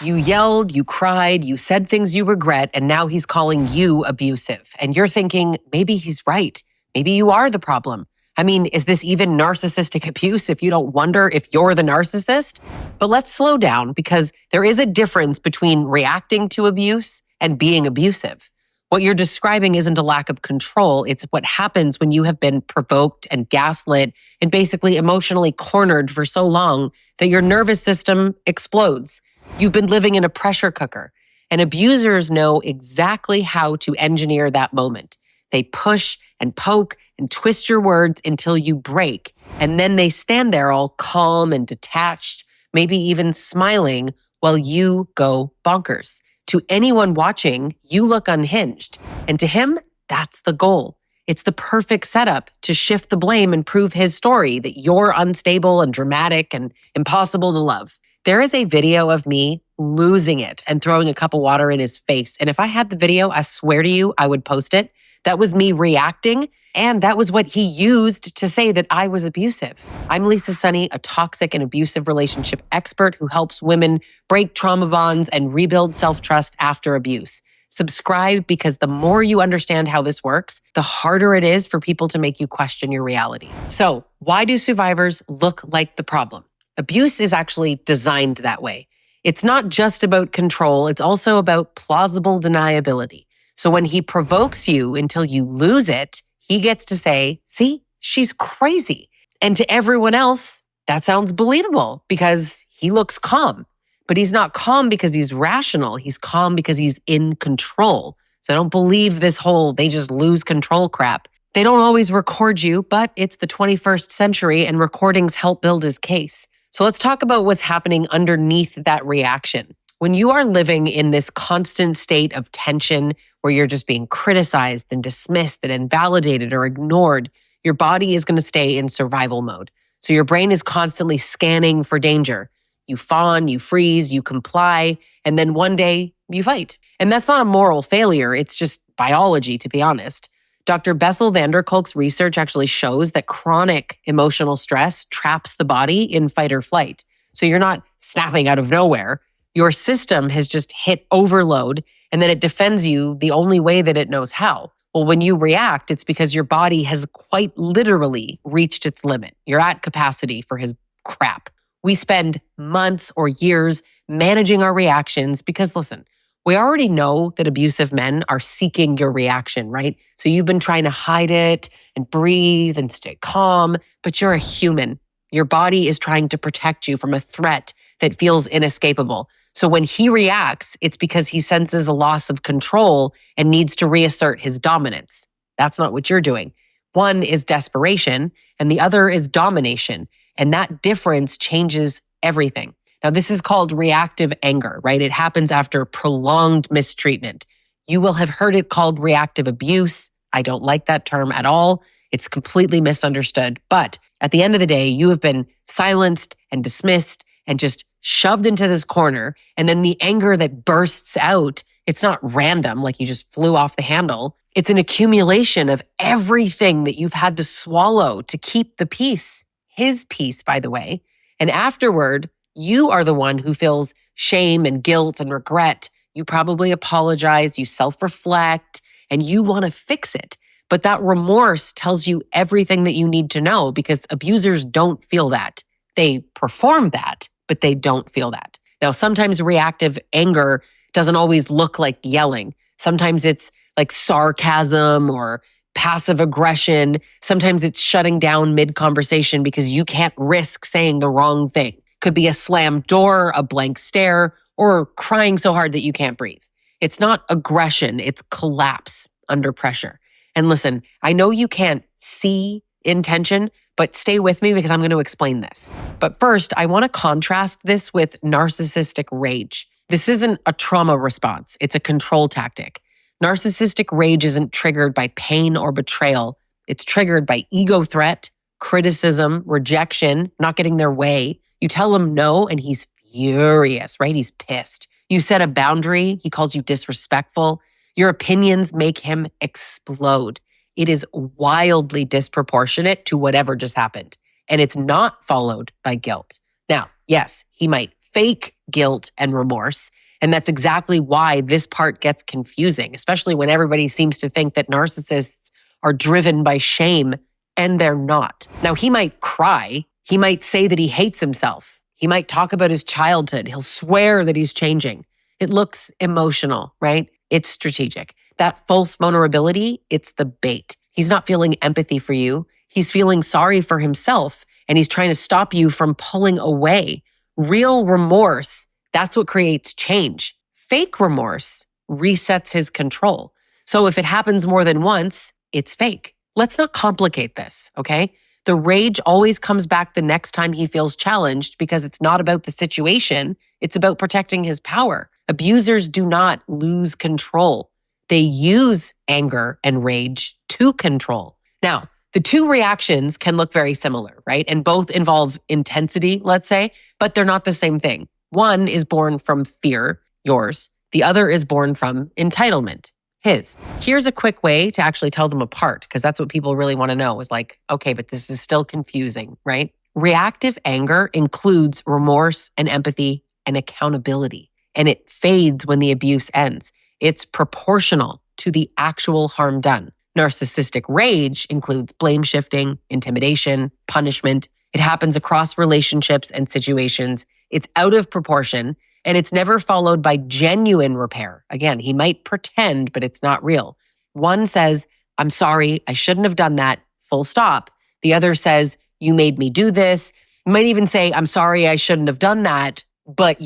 You yelled, you cried, you said things you regret, and now he's calling you abusive. And you're thinking, maybe he's right. Maybe you are the problem. I mean, is this even narcissistic abuse if you don't wonder if you're the narcissist? But let's slow down because there is a difference between reacting to abuse and being abusive. What you're describing isn't a lack of control. It's what happens when you have been provoked and gaslit and basically emotionally cornered for so long that your nervous system explodes. You've been living in a pressure cooker, and abusers know exactly how to engineer that moment. They push and poke and twist your words until you break, and then they stand there all calm and detached, maybe even smiling while you go bonkers. To anyone watching, you look unhinged, and to him, that's the goal. It's the perfect setup to shift the blame and prove his story that you're unstable and dramatic and impossible to love. There is a video of me losing it and throwing a cup of water in his face. And if I had the video, I swear to you, I would post it. That was me reacting, and that was what he used to say that I was abusive. I'm Lisa Sonni, a toxic and abusive relationship expert who helps women break trauma bonds and rebuild self-trust after abuse. Subscribe because the more you understand how this works, the harder it is for people to make you question your reality. So, why do survivors look like the problem? Abuse is actually designed that way. It's not just about control, it's also about plausible deniability. So when he provokes you until you lose it, he gets to say, see, she's crazy. And to everyone else, that sounds believable because he looks calm. But he's not calm because he's rational. He's calm because he's in control. So I don't believe this whole they just lose control crap. They don't always record you, but it's the 21st century and recordings help build his case. So let's talk about what's happening underneath that reaction. When you are living in this constant state of tension where you're just being criticized and dismissed and invalidated or ignored, your body is going to stay in survival mode. So your brain is constantly scanning for danger. You fawn, you freeze, you comply, and then one day you fight. And that's not a moral failure. It's just biology, to be honest. Dr. Bessel Kolk's research actually shows that chronic emotional stress traps the body in fight or flight. So you're not snapping out of nowhere. Your system has just hit overload, and then it defends you the only way that it knows how. Well, when you react, it's because your body has quite literally reached its limit. You're at capacity for his crap. We spend months or years managing our reactions because, listen, we already know that abusive men are seeking your reaction, right? So you've been trying to hide it and breathe and stay calm, but you're a human. Your body is trying to protect you from a threat that feels inescapable. So when he reacts, it's because he senses a loss of control and needs to reassert his dominance. That's not what you're doing. One is desperation and the other is domination. And that difference changes everything. Now, this is called reactive anger, right? It happens after prolonged mistreatment. You will have heard it called reactive abuse. I don't like that term at all. It's completely misunderstood. But at the end of the day, you have been silenced and dismissed and just shoved into this corner. And then the anger that bursts out, it's not random, like you just flew off the handle. It's an accumulation of everything that you've had to swallow to keep the peace. His peace, by the way. And afterward, you are the one who feels shame and guilt and regret. You probably apologize, you self-reflect, and you want to fix it. But that remorse tells you everything that you need to know because abusers don't feel that. They perform that, but they don't feel that. Now, sometimes reactive anger doesn't always look like yelling. Sometimes it's like sarcasm or passive aggression. Sometimes it's shutting down mid-conversation because you can't risk saying the wrong thing. Could be a slammed door, a blank stare, or crying so hard that you can't breathe. It's not aggression, it's collapse under pressure. And listen, I know you can't see intention, but stay with me because I'm going to explain this. But first, I want to contrast this with narcissistic rage. This isn't a trauma response, it's a control tactic. Narcissistic rage isn't triggered by pain or betrayal. It's triggered by ego threat, criticism, rejection, not getting their way. You tell him no, and he's furious, right? He's pissed. You set a boundary, he calls you disrespectful. Your opinions make him explode. It is wildly disproportionate to whatever just happened. And it's not followed by guilt. Now, yes, he might fake guilt and remorse. And that's exactly why this part gets confusing, especially when everybody seems to think that narcissists are driven by shame, and they're not. Now, he might cry. He might say that he hates himself. He might talk about his childhood. He'll swear that he's changing. It looks emotional, right? It's strategic. That false vulnerability, it's the bait. He's not feeling empathy for you. He's feeling sorry for himself, and he's trying to stop you from pulling away. Real remorse, that's what creates change. Fake remorse resets his control. So if it happens more than once, it's fake. Let's not complicate this, okay? The rage always comes back the next time he feels challenged because it's not about the situation, it's about protecting his power. Abusers do not lose control. They use anger and rage to control. Now, the two reactions can look very similar, right? And both involve intensity, let's say, but they're not the same thing. One is born from fear, yours. The other is born from entitlement, his. Here's a quick way to actually tell them apart, because that's what people really want to know is like, okay, but this is still confusing, right? Reactive anger includes remorse and empathy and accountability, and it fades when the abuse ends. It's proportional to the actual harm done. Narcissistic rage includes blame shifting, intimidation, punishment. It happens across relationships and situations. It's out of proportion, and it's never followed by genuine repair. Again, he might pretend, but it's not real. One says, I'm sorry, I shouldn't have done that, full stop. The other says, you made me do this. You might even say, I'm sorry, I shouldn't have done that, but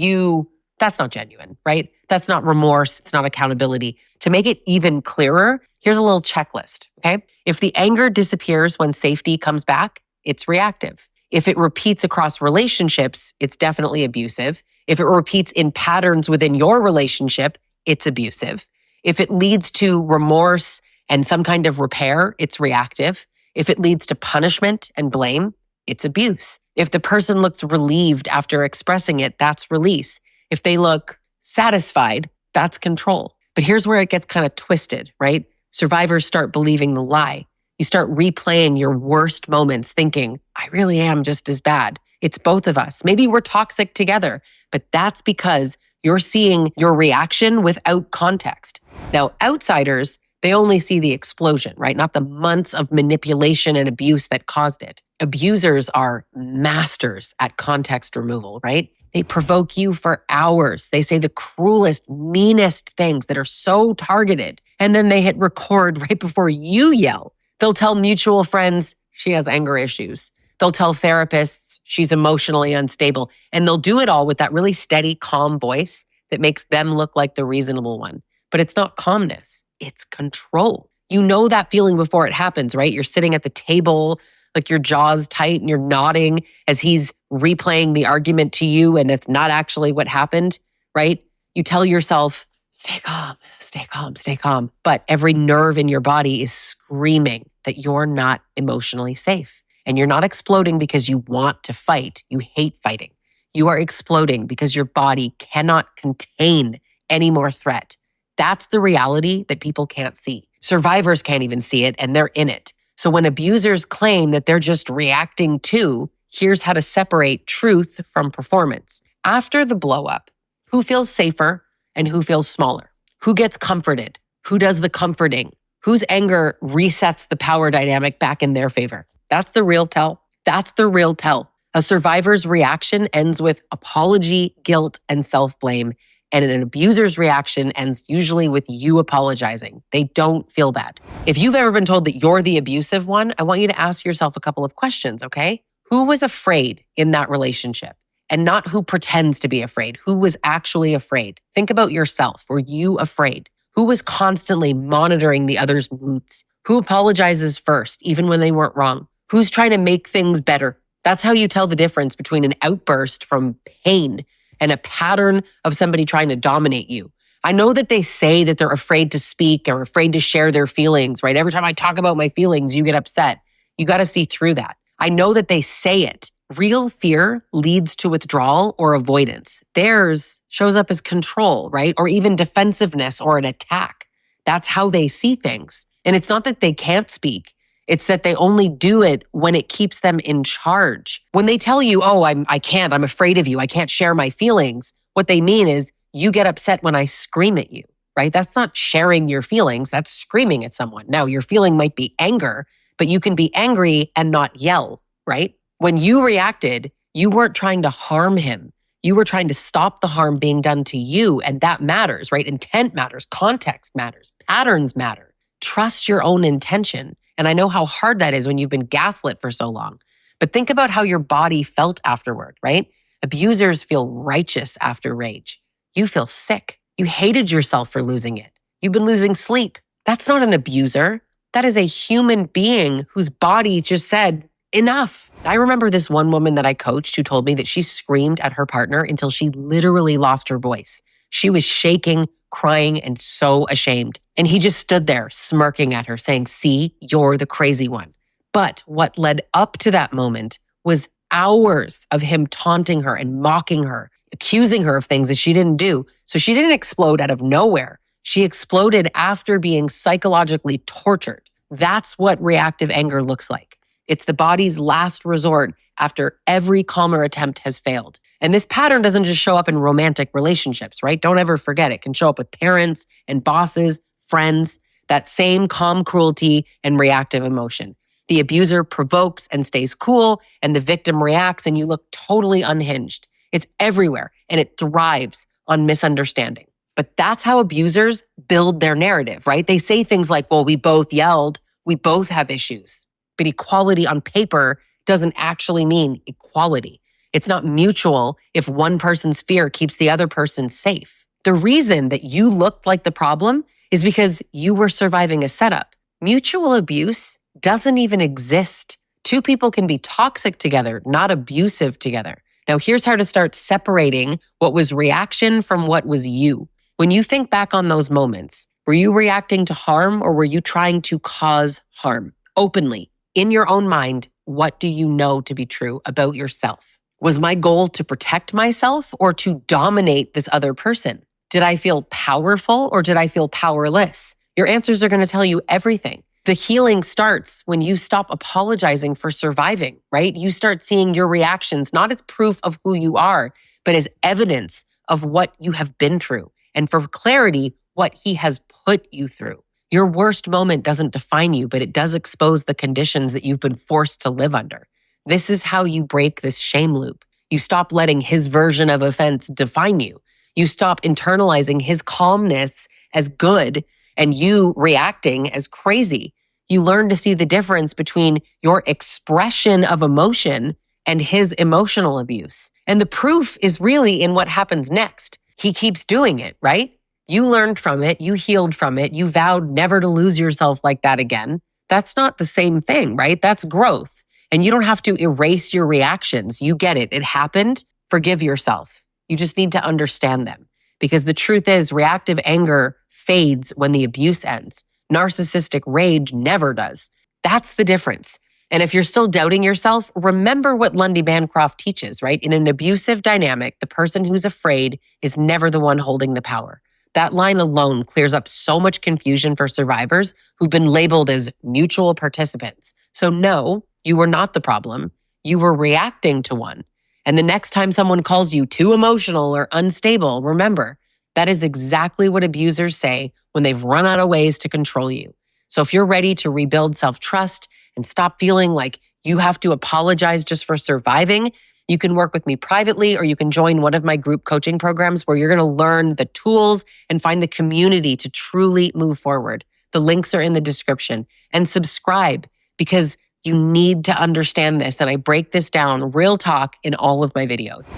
that's not genuine, right? That's not remorse. It's not accountability. To make it even clearer, here's a little checklist, okay? If the anger disappears when safety comes back, it's reactive. If it repeats across relationships, it's definitely abusive. If it repeats in patterns within your relationship, it's abusive. If it leads to remorse and some kind of repair, it's reactive. If it leads to punishment and blame, it's abuse. If the person looks relieved after expressing it, that's release. If they look satisfied, that's control. But here's where it gets kind of twisted, right? Survivors start believing the lie. You start replaying your worst moments thinking, I really am just as bad. It's both of us. Maybe we're toxic together, but that's because you're seeing your reaction without context. Now, outsiders, they only see the explosion, right? Not the months of manipulation and abuse that caused it. Abusers are masters at context removal, right? They provoke you for hours. They say the cruelest, meanest things that are so targeted. And then they hit record right before you yell. They'll tell mutual friends she has anger issues. They'll tell therapists she's emotionally unstable. And they'll do it all with that really steady, calm voice that makes them look like the reasonable one. But it's not calmness. It's control. You know that feeling before it happens, right? You're sitting at the table, like your jaw's tight and you're nodding as he's replaying the argument to you and it's not actually what happened, right? You tell yourself, stay calm, stay calm, stay calm. But every nerve in your body is screaming that you're not emotionally safe. And you're not exploding because you want to fight. You hate fighting. You are exploding because your body cannot contain any more threat. That's the reality that people can't see. Survivors can't even see it, and they're in it. So when abusers claim that they're just reacting to, here's how to separate truth from performance. After the blow up, who feels safer and who feels smaller? Who gets comforted? Who does the comforting? Whose anger resets the power dynamic back in their favor? That's the real tell. That's the real tell. A survivor's reaction ends with apology, guilt, and self-blame. And an abuser's reaction ends usually with you apologizing. They don't feel bad. If you've ever been told that you're the abusive one, I want you to ask yourself a couple of questions, okay? Who was afraid in that relationship? And not who pretends to be afraid. Who was actually afraid? Think about yourself. Were you afraid? Who was constantly monitoring the other's moods? Who apologizes first, even when they weren't wrong? Who's trying to make things better? That's how you tell the difference between an outburst from pain and a pattern of somebody trying to dominate you. I know that they say that they're afraid to speak or afraid to share their feelings, right? Every time I talk about my feelings, you get upset. You got to see through that. I know that they say it. Real fear leads to withdrawal or avoidance. Theirs shows up as control, right? Or even defensiveness or an attack. That's how they see things. And it's not that they can't speak. It's that they only do it when it keeps them in charge. When they tell you, oh, I can't, I'm afraid of you, I can't share my feelings, what they mean is you get upset when I scream at you, right? That's not sharing your feelings, that's screaming at someone. Now, your feeling might be anger, but you can be angry and not yell, right? When you reacted, you weren't trying to harm him. You were trying to stop the harm being done to you, and that matters, right? Intent matters, context matters, patterns matter. Trust your own intention. And I know how hard that is when you've been gaslit for so long. But think about how your body felt afterward, right? Abusers feel righteous after rage. You feel sick. You hated yourself for losing it. You've been losing sleep. That's not an abuser. That is a human being whose body just said, enough. I remember this one woman that I coached who told me that she screamed at her partner until she literally lost her voice. She was shaking, crying, and so ashamed. And he just stood there smirking at her saying, see, you're the crazy one. But what led up to that moment was hours of him taunting her and mocking her, accusing her of things that she didn't do. So she didn't explode out of nowhere. She exploded after being psychologically tortured. That's what reactive anger looks like. It's the body's last resort after every calmer attempt has failed. And this pattern doesn't just show up in romantic relationships, right? Don't ever forget it can show up with parents and bosses, friends, that same calm cruelty and reactive emotion. The abuser provokes and stays cool, and the victim reacts, and you look totally unhinged. It's everywhere, and it thrives on misunderstanding. But that's how abusers build their narrative, right? They say things like, well, we both yelled, we both have issues. But equality on paper doesn't actually mean equality. It's not mutual if one person's fear keeps the other person safe. The reason that you looked like the problem is because you were surviving a setup. Mutual abuse doesn't even exist. Two people can be toxic together, not abusive together. Now, here's how to start separating what was reaction from what was you. When you think back on those moments, were you reacting to harm or were you trying to cause harm? Openly, in your own mind, what do you know to be true about yourself? Was my goal to protect myself or to dominate this other person? Did I feel powerful or did I feel powerless? Your answers are going to tell you everything. The healing starts when you stop apologizing for surviving, right? You start seeing your reactions not as proof of who you are, but as evidence of what you have been through. And for clarity, what he has put you through. Your worst moment doesn't define you, but it does expose the conditions that you've been forced to live under. This is how you break this shame loop. You stop letting his version of offense define you. You stop internalizing his calmness as good and you reacting as crazy. You learn to see the difference between your expression of emotion and his emotional abuse. And the proof is really in what happens next. He keeps doing it, right? You learned from it, you healed from it, you vowed never to lose yourself like that again. That's not the same thing, right? That's growth. And you don't have to erase your reactions. You get it. It happened. Forgive yourself. You just need to understand them. Because the truth is, reactive anger fades when the abuse ends. Narcissistic rage never does. That's the difference. And if you're still doubting yourself, remember what Lundy Bancroft teaches, right? In an abusive dynamic, the person who's afraid is never the one holding the power. That line alone clears up so much confusion for survivors who've been labeled as mutual participants. So no, you were not the problem. You were reacting to one. And the next time someone calls you too emotional or unstable, remember, that is exactly what abusers say when they've run out of ways to control you. So if you're ready to rebuild self-trust and stop feeling like you have to apologize just for surviving, you can work with me privately, or you can join one of my group coaching programs where you're going to learn the tools and find the community to truly move forward. The links are in the description. And subscribe, because you need to understand this. And I break this down real talk in all of my videos.